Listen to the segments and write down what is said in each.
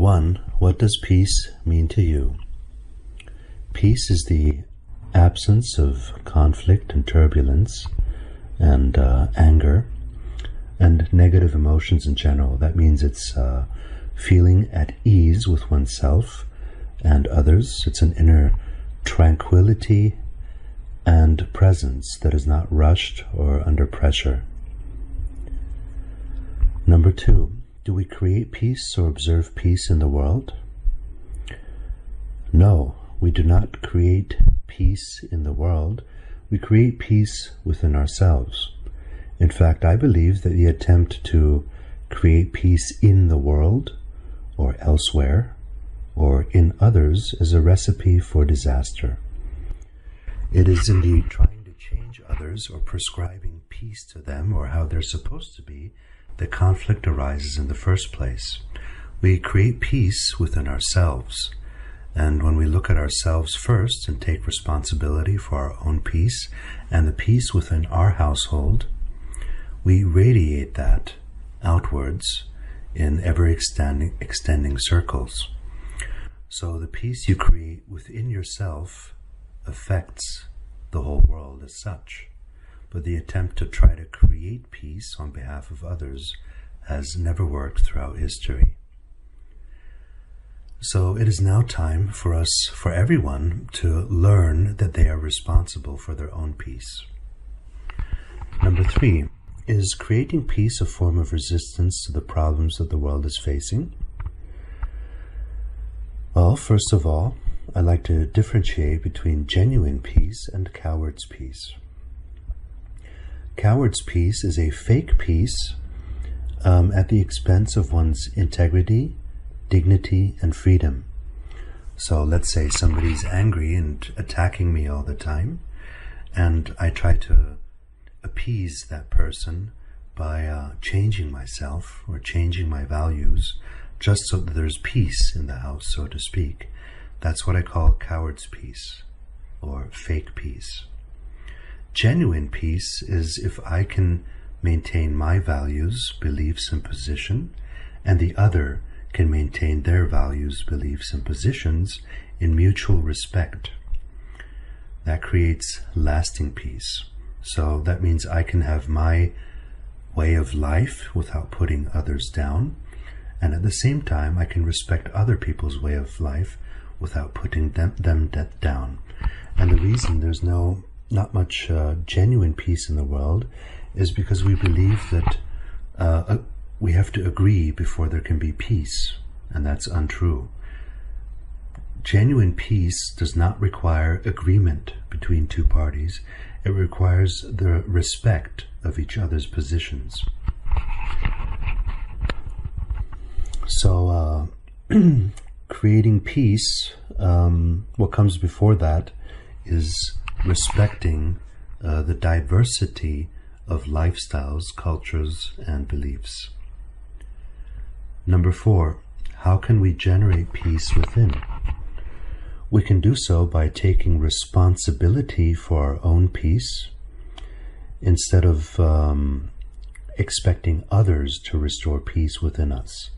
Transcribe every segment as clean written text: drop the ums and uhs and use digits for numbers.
Number one, what does peace mean to you? Peace is the absence of conflict and turbulence and anger and negative emotions in general. That means it's feeling at ease with oneself and others. It's an inner tranquility and presence that is not rushed or under pressure. Number two, do we create peace or observe peace in the world? No, we do not create peace in the world. We create peace within ourselves. In fact, I believe that the attempt to create peace in the world or elsewhere or in others is a recipe for disaster. It is indeed trying to change others or prescribing peace to them or how they're supposed to be that conflict arises in the first place. We create peace within ourselves. And when we look at ourselves first and take responsibility for our own peace and the peace within our household, we radiate that outwards in ever-extending circles. So the peace you create within yourself affects the whole world as such. But the attempt to try to create peace on behalf of others has never worked throughout history. So it is now time for us, for everyone, to learn that they are responsible for their own peace. Number three, is creating peace a form of resistance to the problems that the world is facing? Well, first of all, I'd like to differentiate between genuine peace and coward's peace. Coward's peace is a fake peace at the expense of one's integrity, dignity, and freedom. So let's say somebody's angry and attacking me all the time, and I try to appease that person by changing myself or changing my values just so that there's peace in the house, so to speak. That's what I call coward's peace or fake peace. Genuine peace is if I can maintain my values, beliefs, and position, and the other can maintain their values, beliefs, and positions in mutual respect. That creates lasting peace. So that means I can have my way of life without putting others down, and at the same time I can respect other people's way of life without putting them down. And the reason there's not much genuine peace in the world is because we believe that we have to agree before there can be peace, and that's untrue. Genuine peace does not require agreement between two parties. It requires the respect of each other's positions. So creating peace, what comes before that is respecting the diversity of lifestyles, cultures, and beliefs. Number four, how can we generate peace within? We can do so by taking responsibility for our own peace instead of expecting others to restore peace within us.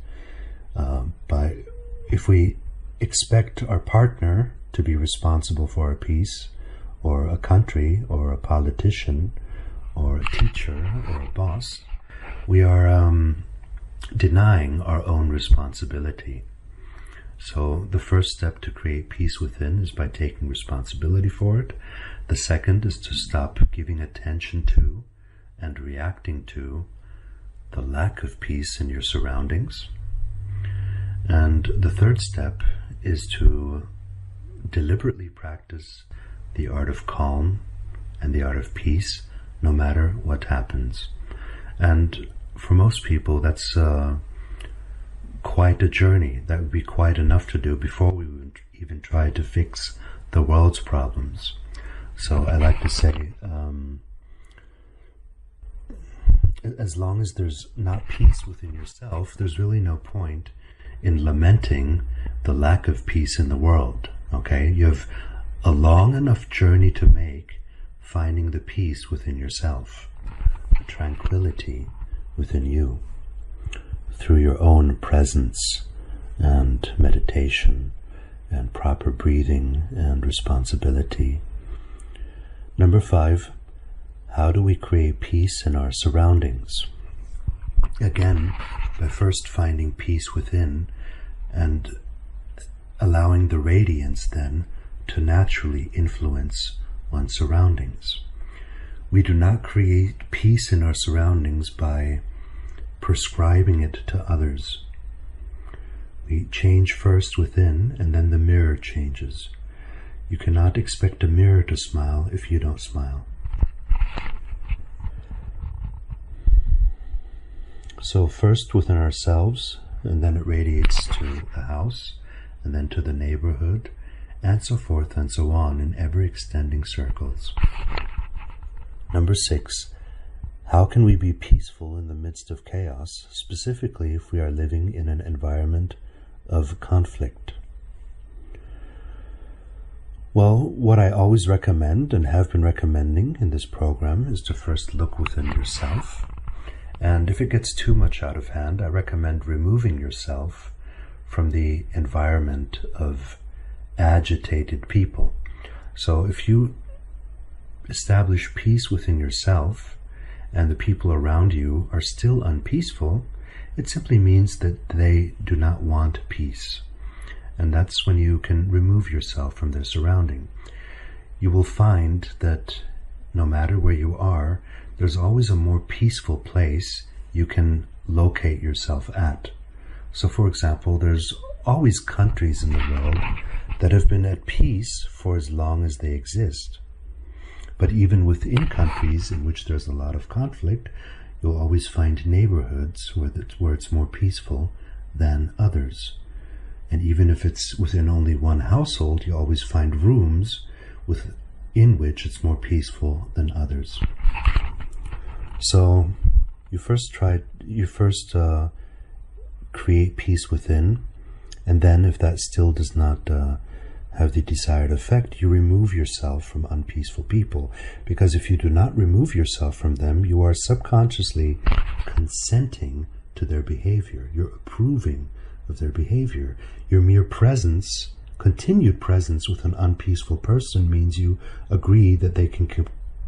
If we expect our partner to be responsible for our peace, or a country, or a politician, or a teacher, or a boss, we are denying our own responsibility. So the first step to create peace within is by taking responsibility for it. The second is to stop giving attention to and reacting to the lack of peace in your surroundings. And the third step is to deliberately practice the art of calm and the art of peace, no matter what happens. And for most people, that's quite a journey. That would be quite enough to do before we would even try to fix the world's problems. So I like to say, as long as there's not peace within yourself, there's really no point in lamenting the lack of peace in the world. Okay? You have a long enough journey to make finding the peace within yourself, the tranquility within you, through your own presence and meditation and proper breathing and responsibility. Number 5, how do we create peace in our surroundings? Again, by first finding peace within and allowing the radiance then to naturally influence one's surroundings. We do not create peace in our surroundings by prescribing it to others. We change first within, and then the mirror changes. You cannot expect a mirror to smile if you don't smile. So first within ourselves, and then it radiates to the house, and then to the neighborhood, and so forth and so on in ever-extending circles. Number 6, how can we be peaceful in the midst of chaos, specifically if we are living in an environment of conflict? Well, what I always recommend and have been recommending in this program is to first look within yourself. And if it gets too much out of hand, I recommend removing yourself from the environment of agitated people. So if you establish peace within yourself and the people around you are still unpeaceful, it simply means that they do not want peace. And that's when you can remove yourself from their surrounding. You will find that no matter where you are, there's always a more peaceful place you can locate yourself at. So for example, there's always countries in the world that have been at peace for as long as they exist. But even within countries in which there's a lot of conflict, you'll always find neighborhoods where it's more peaceful than others. And even if it's within only one household, you always find rooms in which it's more peaceful than others. So you first create peace within, and then if that still does not have the desired effect, you remove yourself from unpeaceful people. Because if you do not remove yourself from them, you are subconsciously consenting to their behavior. You're approving of their behavior. Your mere presence, continued presence with an unpeaceful person, means you agree that they can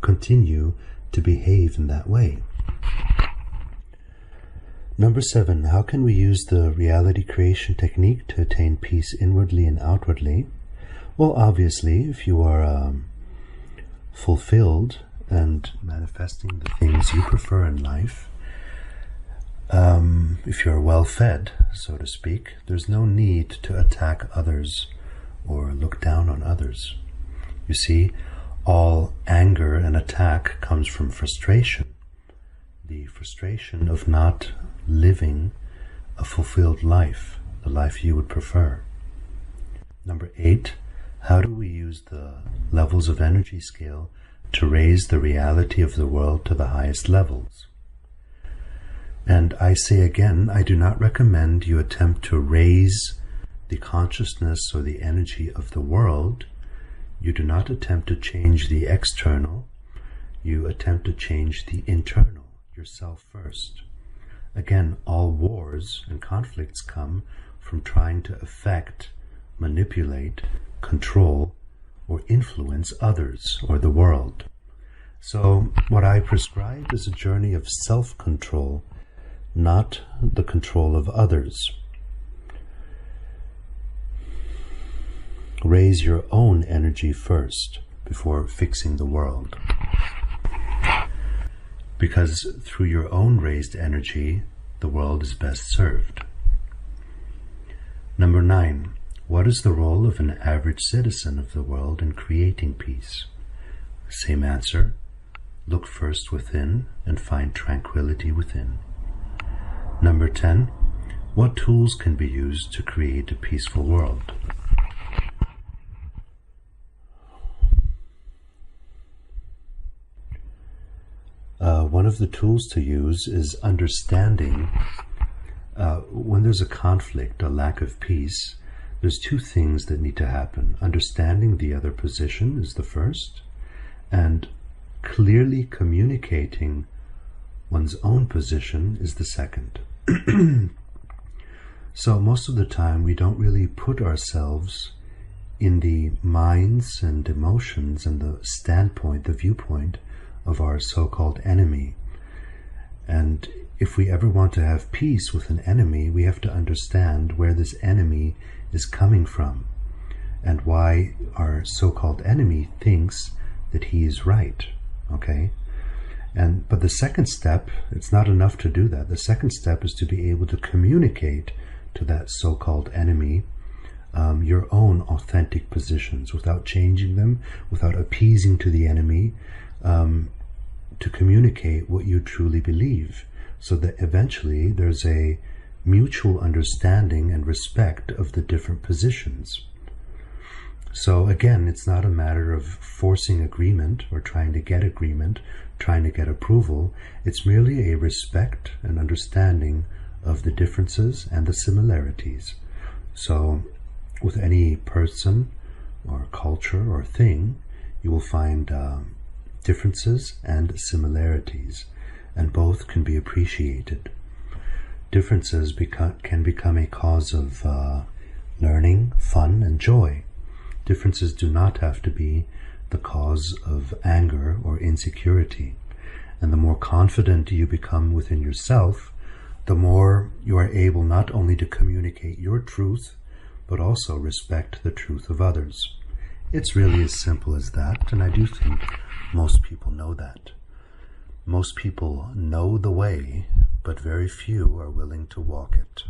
continue to behave in that way. Number 7, how can we use the reality creation technique to attain peace inwardly and outwardly? Well, obviously, if you are fulfilled and manifesting the things you prefer in life, if you're well fed, so to speak, there's no need to attack others or look down on others. You see, all anger and attack comes from frustration. The frustration of not living a fulfilled life, the life you would prefer. Number 8, how do we use the levels of energy scale to raise the reality of the world to the highest levels? And I say again, I do not recommend you attempt to raise the consciousness or the energy of the world. You do not attempt to change the external. You attempt to change the internal, yourself first. Again, all wars and conflicts come from trying to affect, manipulate, control, or influence others or the world. So what I prescribe is a journey of self-control, not the control of others. Raise your own energy first before fixing the world. Because through your own raised energy, the world is best served. Number 9, what is the role of an average citizen of the world in creating peace? Same answer. Look first within and find tranquility within. Number 10, what tools can be used to create a peaceful world? One of the tools to use is understanding when there's a conflict, a lack of peace, there's two things that need to happen. Understanding the other position is the first, and clearly communicating one's own position is the second. So most of the time we don't really put ourselves in the minds and emotions and the standpoint, the viewpoint of our so-called enemy. And if we ever want to have peace with an enemy, we have to understand where this enemy is coming from and why our so-called enemy thinks that he is right, okay? But the second step, it's not enough to do that. The second step is to be able to communicate to that so-called enemy your own authentic positions without changing them, without appeasing to the enemy, to communicate what you truly believe, so that eventually there's a mutual understanding and respect of the different positions. So again, it's not a matter of forcing agreement or trying to get agreement, trying to get approval. It's merely a respect and understanding of the differences and the similarities. So with any person or culture or thing, you will find differences and similarities, and both can be appreciated. Differences can become a cause of learning, fun, and joy. Differences do not have to be the cause of anger or insecurity. And the more confident you become within yourself, the more you are able not only to communicate your truth, but also respect the truth of others. It's really as simple as that, and I do think most people know that. Most people know the way, but very few are willing to walk it.